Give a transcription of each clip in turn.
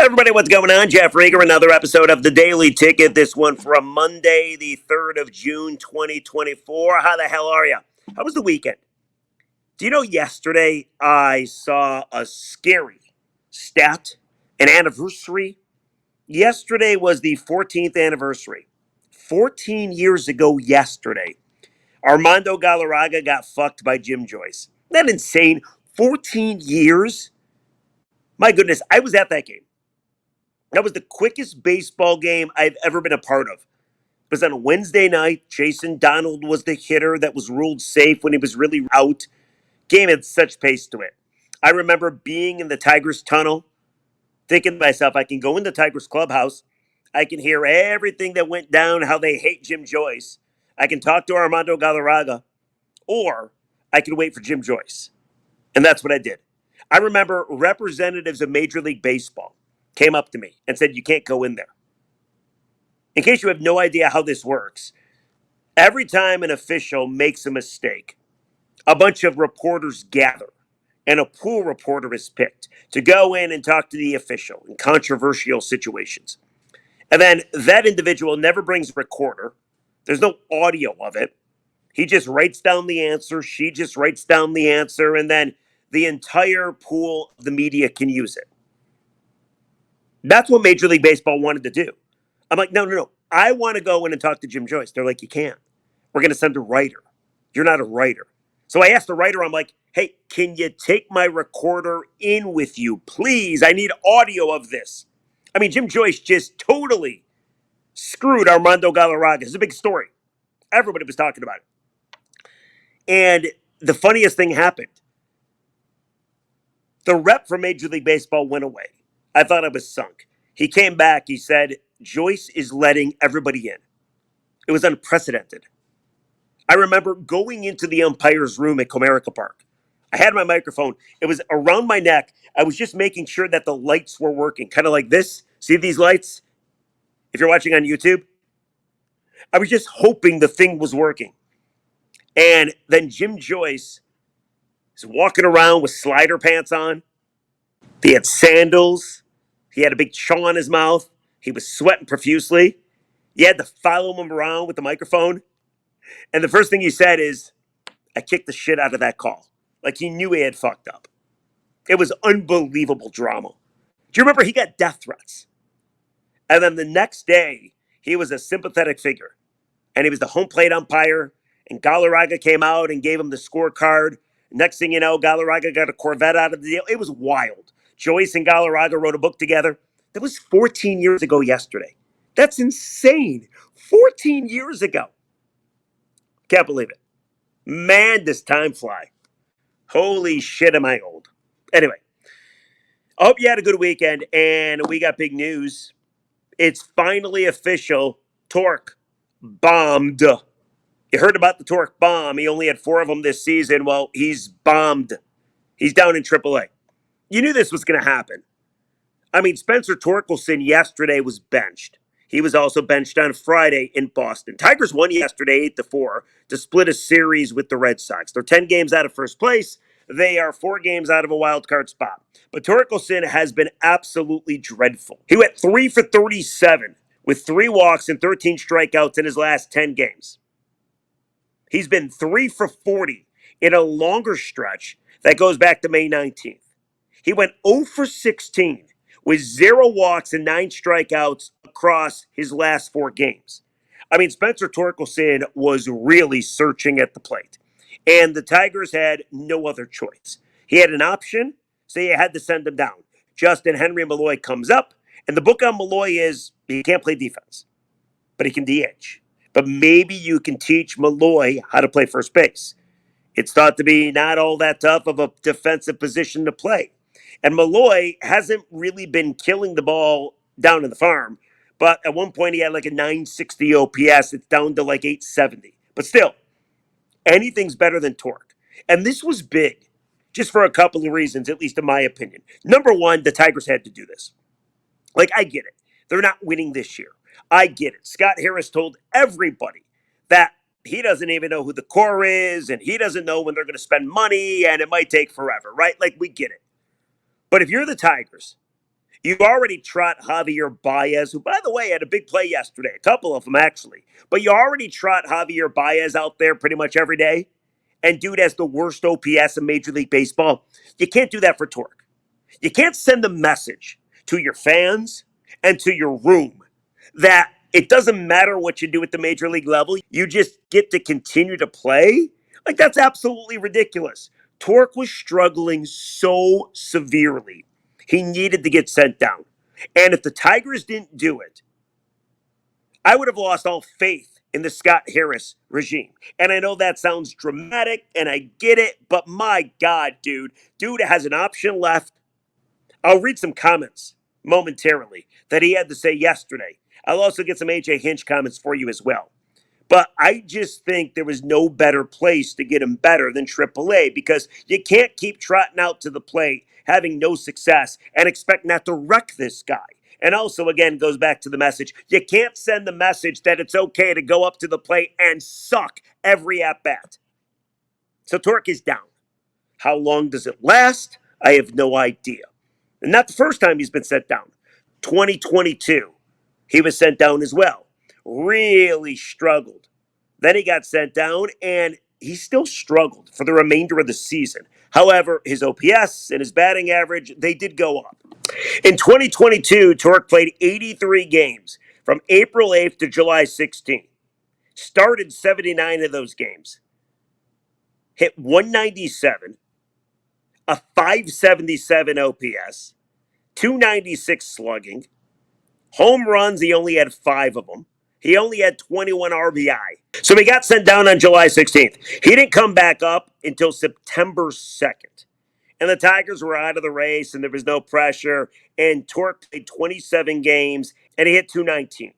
Everybody, what's going on? Jeff Rieger, another episode of the Daily Ticket. This one from Monday, the 3rd of June, 2024. How the hell are you? How was the weekend? Do you know yesterday I saw a scary stat, an anniversary? Yesterday was the 14th anniversary. 14 years ago yesterday, Armando Galarraga got fucked by Jim Joyce. Isn't that insane? 14 years? My goodness, I was at that game. That was the quickest baseball game I've ever been a part of. It was on a Wednesday night. Jason Donald was the hitter that was ruled safe when he was really out. Game had such pace to it. I remember being in the Tigers tunnel, thinking to myself, I can go in the Tigers clubhouse. I can hear everything that went down, how they hate Jim Joyce. I can talk to Armando Galarraga, or I can wait for Jim Joyce. And that's what I did. I remember representatives of Major League Baseball came up to me and said, you can't go in there. In case you have no idea how this works, every time an official makes a mistake, a bunch of reporters gather and a pool reporter is picked to go in and talk to the official in controversial situations. And then that individual never brings a recorder. There's no audio of it. He just writes down the answer. She just writes down the answer. And then the entire pool of the media can use it. That's what Major League Baseball wanted to do. I'm like, no. I want to go in and talk to Jim Joyce. They're like, you can't. We're going to send a writer. You're not a writer. So I asked the writer, I'm like, hey, can you take my recorder in with you, please? I need audio of this. I mean, Jim Joyce just totally screwed Armando Galarraga. It's a big story. Everybody was talking about it. And the funniest thing happened. The rep for Major League Baseball went away. I thought I was sunk. He came back. He said, Joyce is letting everybody in. It was unprecedented. I remember going into the umpire's room at Comerica Park. I had my microphone. It was around my neck. I was just making sure that the lights were working, kind of like this. See these lights? If you're watching on YouTube, I was just hoping the thing was working. And then Jim Joyce is walking around with slider pants on. He had sandals. He had a big chaw in his mouth. He was sweating profusely. You had to follow him around with the microphone. And the first thing he said is, I kicked the shit out of that call. Like he knew he had fucked up. It was unbelievable drama. Do you remember he got death threats? And then the next day, he was a sympathetic figure. And he was the home plate umpire. And Galarraga came out and gave him the scorecard. Next thing you know, Galarraga got a Corvette out of the deal. It was wild. Joyce and Galarraga wrote a book together. That was 14 years ago yesterday. That's insane. 14 years ago. Can't believe it. Man, does time fly. Holy shit, am I old. Anyway, I hope you had a good weekend, and we got big news. It's finally official. Torque bombed. You heard about the Torque bomb. He only had 4 of them this season. Well, he's bombed. He's down in Triple-A. You knew this was going to happen. I mean, Spencer Torkelson yesterday was benched. He was also benched on Friday in Boston. Tigers won yesterday 8-4 to split a series with the Red Sox. They're 10 games out of first place. They are 4 games out of a wild card spot. But Torkelson has been absolutely dreadful. He went 3 for 37 with 3 walks and 13 strikeouts in his last 10 games. He's been 3 for 40 in a longer stretch that goes back to May 19th. He went 0 for 16 with 0 walks and 9 strikeouts across his last 4 games. I mean, Spencer Torkelson was really searching at the plate. And the Tigers had no other choice. He had an option, so you had to send him down. Justyn-Henry Malloy comes up, and the book on Malloy is he can't play defense, but he can DH. But maybe you can teach Malloy how to play first base. It's thought to be not all that tough of a defensive position to play. And Malloy hasn't really been killing the ball down in the farm. But at one point, he had like a 960 OPS. It's down to like 870. But still, anything's better than Torque. And this was big, just for a couple of reasons, at least in my opinion. Number one, the Tigers had to do this. Like, I get it. They're not winning this year. I get it. Scott Harris told everybody that he doesn't even know who the core is, and he doesn't know when they're going to spend money, and it might take forever, right? Like, we get it. But if you're the Tigers, You already trot Javier Baez, who, by the way, had a big play yesterday, a couple of them actually. But you already trot Javier Baez out there pretty much every day. And dude has the worst OPS in Major League Baseball. You can't do that for Torque. You can't send a message to your fans and to your room that it doesn't matter what you do at the major league level. You just get to continue to play. Like, that's absolutely ridiculous. Torque was struggling so severely. He needed to get sent down. And if the Tigers didn't do it, I would have lost all faith in the Scott Harris regime. And I know that sounds dramatic, and I get it, but my God, dude has an option left. I'll read some comments momentarily that he had to say yesterday. I'll also get some AJ Hinch comments for you as well. But I just think there was no better place to get him better than Triple-A, because you can't keep trotting out to the plate, having no success, and expect not to wreck this guy. And also, again, goes back to the message. You can't send the message that it's okay to go up to the plate and suck every at-bat. So Torque is down. How long does it last? I have no idea. And not the first time he's been sent down. 2022, he was sent down as well. Really struggled. Then he got sent down, and he still struggled for the remainder of the season. However, his OPS and his batting average, they did go up. In 2022, Torque played 83 games from April 8th to July 16th. Started 79 of those games. Hit 197, a 577 OPS, 296 slugging. Home runs, he only had 5 of them. He only had 21 RBI. So he got sent down on July 16th. He didn't come back up until September 2nd. And the Tigers were out of the race, and there was no pressure. And Torque played 27 games, and he hit 219.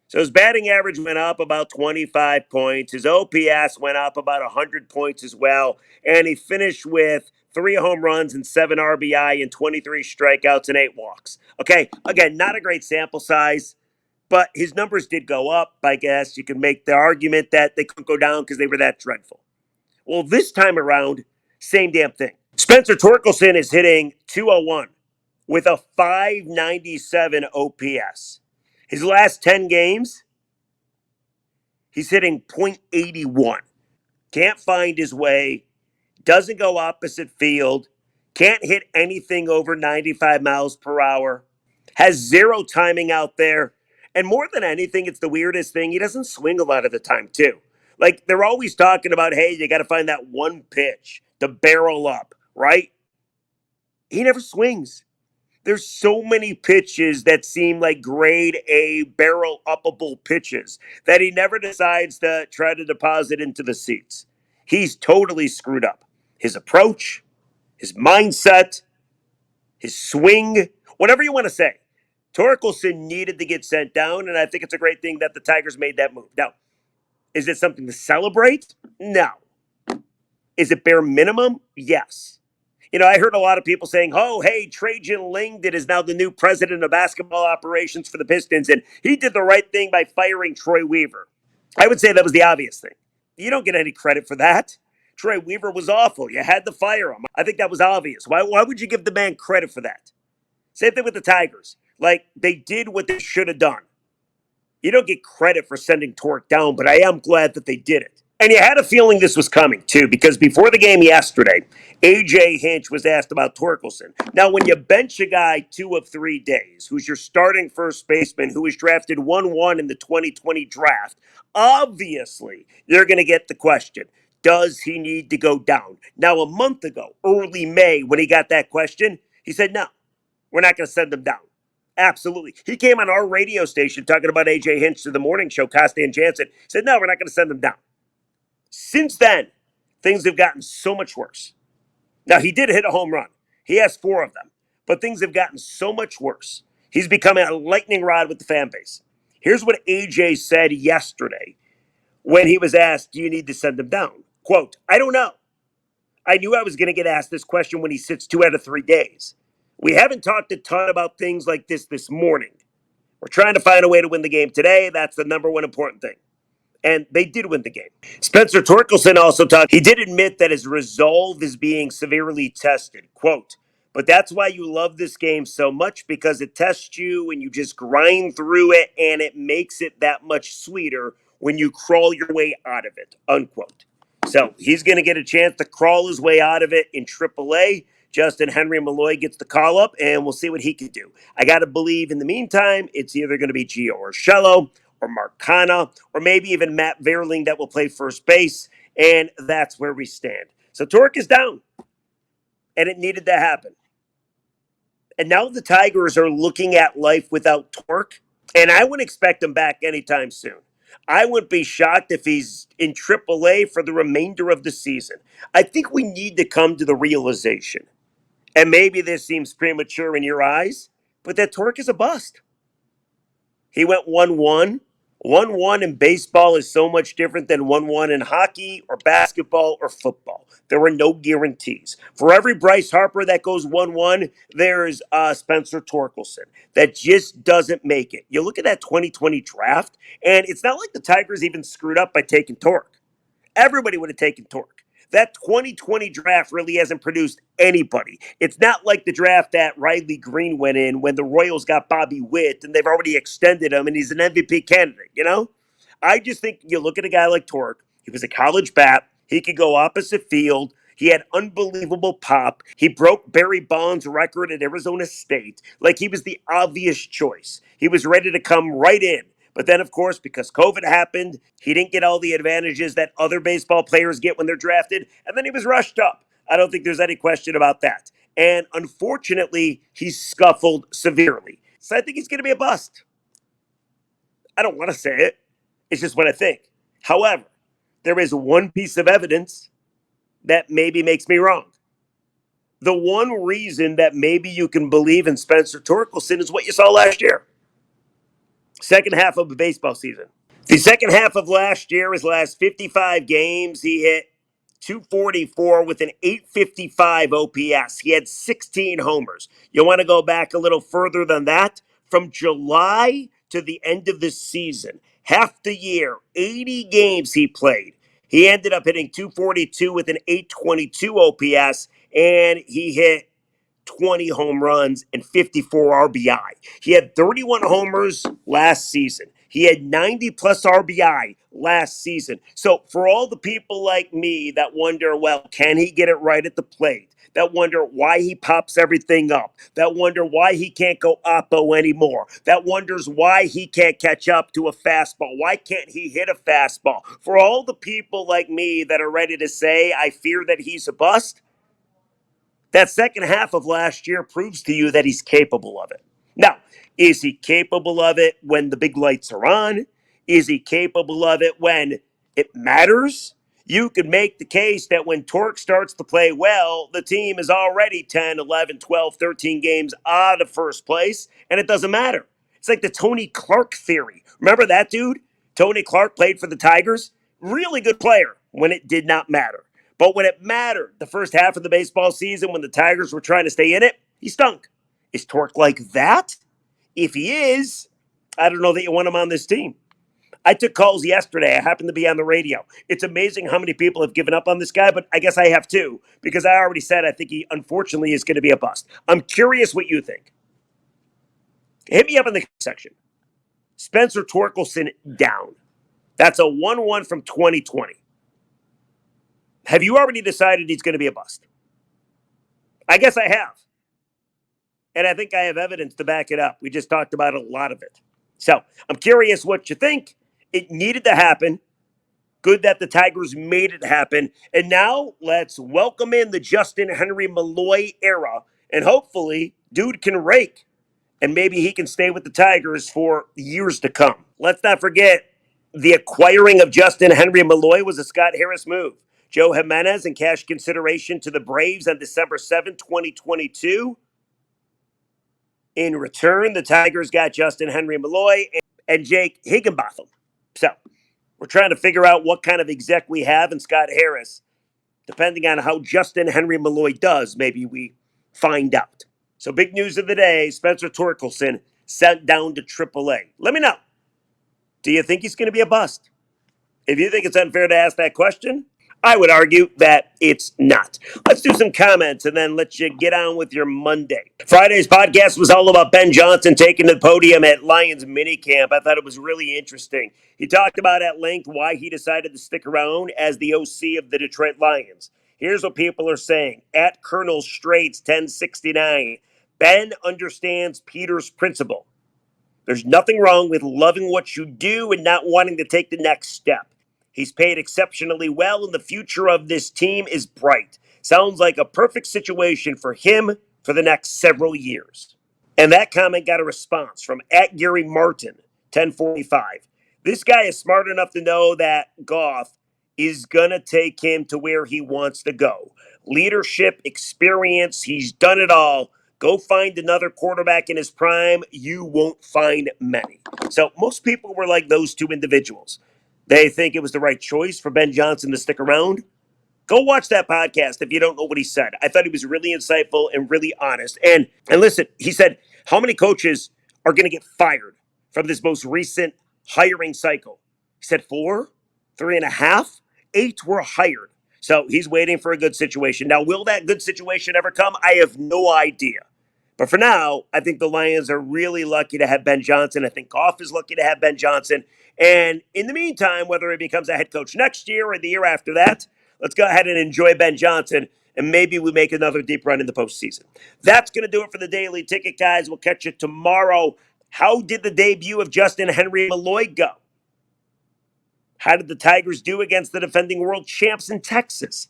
So his batting average went up about 25 points. His OPS went up about 100 points as well. And he finished with 3 home runs and 7 RBI and 23 strikeouts and 8 walks. Okay, again, not a great sample size, but his numbers did go up. I guess you can make the argument that they couldn't go down because they were that dreadful. Well, this time around, same damn thing. Spencer Torkelson is hitting 201 with a 597 OPS. His last 10 games, he's hitting .81. Can't find his way. Doesn't go opposite field. Can't hit anything over 95 miles per hour. Has 0 timing out there. And more than anything, it's the weirdest thing. He doesn't swing a lot of the time, too. Like, they're always talking about, hey, you got to find that one pitch to barrel up, right? He never swings. There's so many pitches that seem like grade A barrel uppable pitches that he never decides to try to deposit into the seats. He's totally screwed up. His approach, his mindset, his swing, whatever you want to say. Torkelson needed to get sent down, and I think it's a great thing that the Tigers made that move. Now, is it something to celebrate? No. Is it bare minimum? Yes. You know, I heard a lot of people saying, oh, hey, Trajan Langdon is now the new president of basketball operations for the Pistons, and he did the right thing by firing Troy Weaver. I would say that was the obvious thing. You don't get any credit for that. Troy Weaver was awful. You had to fire him. I think that was obvious. Why would you give the man credit for that? Same thing with the Tigers. Like, they did what they should have done. You don't get credit for sending Torque down, but I am glad that they did it. And you had a feeling this was coming, too, because before the game yesterday, AJ Hinch was asked about Torkelson. Now, when you bench a guy 2 of 3 days, who's your starting first baseman, who was drafted 1-1 in the 2020 draft, obviously, you're going to get the question, does he need to go down? Now, a month ago, early May, when he got that question, he said, no, we're not going to send him down. Absolutely. He came on our radio station talking about AJ Hinch to the morning show, Costa and Jansen. Said, no, we're not going to send him down. Since then, things have gotten so much worse. Now, he did hit a home run. He has 4 of them. But things have gotten so much worse. He's becoming a lightning rod with the fan base. Here's what AJ said yesterday when he was asked, do you need to send him down? Quote, I don't know. I knew I was going to get asked this question when he sits 2 out of 3 days. We haven't talked a ton about things like this morning. We're trying to find a way to win the game today. That's the number one important thing. And they did win the game. Spencer Torkelson also talked. He did admit that his resolve is being severely tested. Quote, But that's why you love this game so much, because it tests you and you just grind through it, and it makes it that much sweeter when you crawl your way out of it, unquote. So he's going to get a chance to crawl his way out of it in Triple-A. Justyn-Henry Malloy gets the call up, and we'll see what he can do. I got to believe in the meantime, it's either going to be Gio Urshela or Marcana, or maybe even Matt Verling that will play first base, and that's where we stand. So Torque is down, and it needed to happen. And now the Tigers are looking at life without Torque, and I wouldn't expect him back anytime soon. I wouldn't be shocked if he's in Triple-A for the remainder of the season. I think we need to come to the realization, and maybe this seems premature in your eyes, but that Torque is a bust. He went 1-1. 1-1 in baseball is so much different than 1-1 in hockey or basketball or football. There are no guarantees. For every Bryce Harper that goes 1-1, there's Spencer Torkelson that just doesn't make it. You look at that 2020 draft, and it's not like the Tigers even screwed up by taking Torque. Everybody would have taken Torque. That 2020 draft really hasn't produced anybody. It's not like the draft that Riley Green went in when the Royals got Bobby Witt and they've already extended him and he's an MVP candidate, you know? I just think you look at a guy like Torque, he was a college bat, he could go opposite field. He had unbelievable pop. He broke Barry Bonds' record at Arizona State. Like, he was the obvious choice. He was ready to come right in. But then, of course, because COVID happened, he didn't get all the advantages that other baseball players get when they're drafted, and then he was rushed up. I don't think there's any question about that. And unfortunately, he scuffled severely. So I think he's going to be a bust. I don't want to say it. It's just what I think. However, there is one piece of evidence that maybe makes me wrong. The one reason that maybe you can believe in Spencer Torkelson is what you saw last year. Second half of the baseball season. The second half of last year, his last 55 games, he hit 244 with an 855 OPS. He had 16 homers. You want to go back a little further than that? From July to the end of the season, half the year, 80 games he played. He ended up hitting 242 with an 822 OPS, and he hit 20 home runs and 54 RBI. He had 31 homers last season. He had 90 plus RBI last season. So for all the people like me that wonder, well, can he get it right at the plate? That wonder why he pops everything up. That wonder why he can't go oppo anymore. That wonders why he can't catch up to a fastball. Why can't he hit a fastball? For all the people like me that are ready to say, I fear that he's a bust, that second half of last year proves to you that he's capable of it. Now, is he capable of it when the big lights are on? Is he capable of it when it matters? You could make the case that when Torque starts to play well, the team is already 10, 11, 12, 13 games out of first place, and it doesn't matter. It's like the Tony Clark theory. Remember that dude? Tony Clark played for the Tigers. Really good player when it did not matter. But when it mattered, the first half of the baseball season, when the Tigers were trying to stay in it, he stunk. Is Torque like that? If he is, I don't know that you want him on this team. I took calls yesterday. I happened to be on the radio. It's amazing how many people have given up on this guy, but I guess I have too, because I already said I think he unfortunately is going to be a bust. I'm curious what you think. Hit me up in the section. Spencer Torkelson down. That's a 1-1 from 2020. Have you already decided he's going to be a bust? I guess I have. And I think I have evidence to back it up. We just talked about a lot of it. So I'm curious what you think. It needed to happen. Good that the Tigers made it happen. And now let's welcome in the Justyn-Henry Malloy era. And hopefully, dude can rake. And maybe he can stay with the Tigers for years to come. Let's not forget, the acquiring of Justyn-Henry Malloy was a Scott Harris move. Joe Jimenez in cash consideration to the Braves on December 7, 2022. In return, the Tigers got Justyn-Henry Malloy and Jake Higginbotham. So we're trying to figure out what kind of exec we have in Scott Harris. Depending on how Justyn-Henry Malloy does, maybe we find out. So big news of the day, Spencer Torkelson sent down to Triple-A. Let me know. Do you think he's going to be a bust? If you think it's unfair to ask that question, I would argue that it's not. Let's do some comments and then let you get on with your Monday. Friday's podcast was all about Ben Johnson taking the podium at Lions minicamp. I thought it was really interesting. He talked about at length why he decided to stick around as the OC of the Detroit Lions. Here's what people are saying. At Colonel Straits 1069, Ben understands Peter's principle. There's nothing wrong with loving what you do and not wanting to take the next step. He's paid exceptionally well, and the future of this team is bright. Sounds like a perfect situation for him for the next several years. And that comment got a response from at Gary Martin, 1045. This guy is smart enough to know that Goff is going to take him to where he wants to go. Leadership, experience, he's done it all. Go find another quarterback in his prime. You won't find many. So most people were like those two individuals. They think it was the right choice for Ben Johnson to stick around. Go watch that podcast if you don't know what he said. I thought he was really insightful and really honest. And listen, he said, how many coaches are going to get fired from this most recent hiring cycle? He said 4, 3.5, 8 were hired. So he's waiting for a good situation. Now, will that good situation ever come? I have no idea. But for now, I think the Lions are really lucky to have Ben Johnson. I think Goff is lucky to have Ben Johnson. And in the meantime, whether he becomes a head coach next year or the year after that, let's go ahead and enjoy Ben Johnson, and maybe we make another deep run in the postseason. That's going to do it for the Daily Ticket, guys. We'll catch you tomorrow. How did the debut of Justyn-Henry Malloy go? How did the Tigers do against the defending world champs in Texas?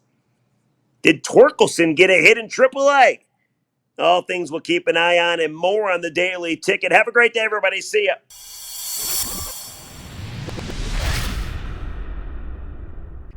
Did Torkelson get a hit in Triple-A? All things we'll keep an eye on and more on the Daily Ticket. Have a great day, everybody. See ya.